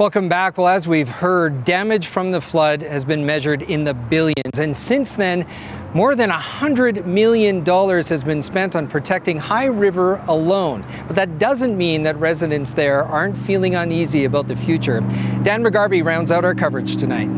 Welcome back. Well, as we've heard, damage from the flood has been measured in the billions. And since then, more than $100 million has been spent on protecting High River alone. But that doesn't mean that residents there aren't feeling uneasy about the future. Dan McGarvey rounds out our coverage tonight.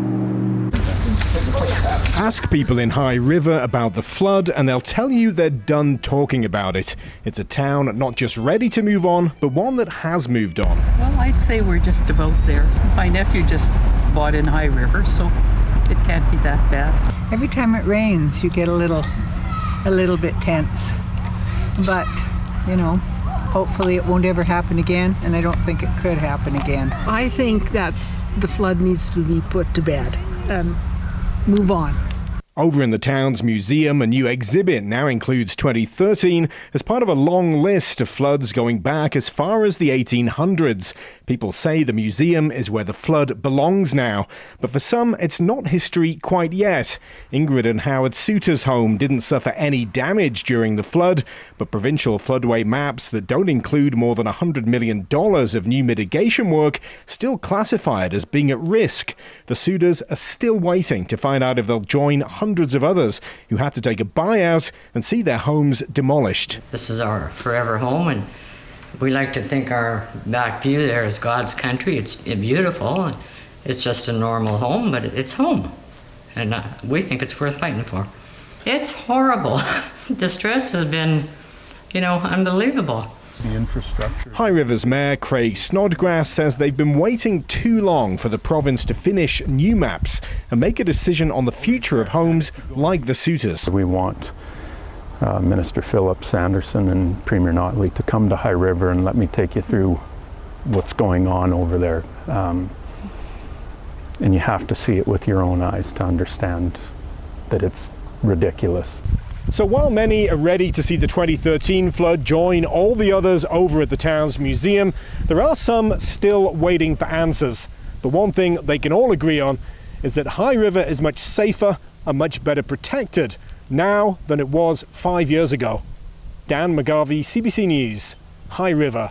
Ask people in High River about the flood and they'll tell you they're done talking about it. It's a town not just ready to move on, but one that has moved on. Well, I'd say we're just about there. My nephew just bought in High River, so it can't be that bad. Every time it rains, you get a little bit tense. But, you know, hopefully it won't ever happen again, and I don't think it could happen again. I think that the flood needs to be put to bed and move on. Over in the town's museum, a new exhibit now includes 2013 as part of a long list of floods going back as far as the 1800s. People say the museum is where the flood belongs now, but for some it's not history quite yet. Ingrid and Howard Suter's home didn't suffer any damage during the flood, but provincial floodway maps that don't include more than $100 million of new mitigation work still classify it as being at risk. The Suters are still waiting to find out if they'll join hundreds of others who had to take a buyout and see their homes demolished. This is our forever home, and we like to think our back view there is God's country. It's beautiful, and it's just a normal home, but it's home, and we think it's worth fighting for. It's horrible. The stress has been, unbelievable. The infrastructure. High River's Mayor Craig Snodgrass says they've been waiting too long for the province to finish new maps and make a decision on the future of homes like the Suters. We want Minister Philip Sanderson and Premier Notley to come to High River and let me take you through what's going on over there. And you have to see it with your own eyes to understand that it's ridiculous. So while many are ready to see the 2013 flood join all the others over at the town's museum, there are some still waiting for answers. The one thing they can all agree on is that High River is much safer and much better protected now than it was 5 years ago. Dan McGarvey, CBC News, High River.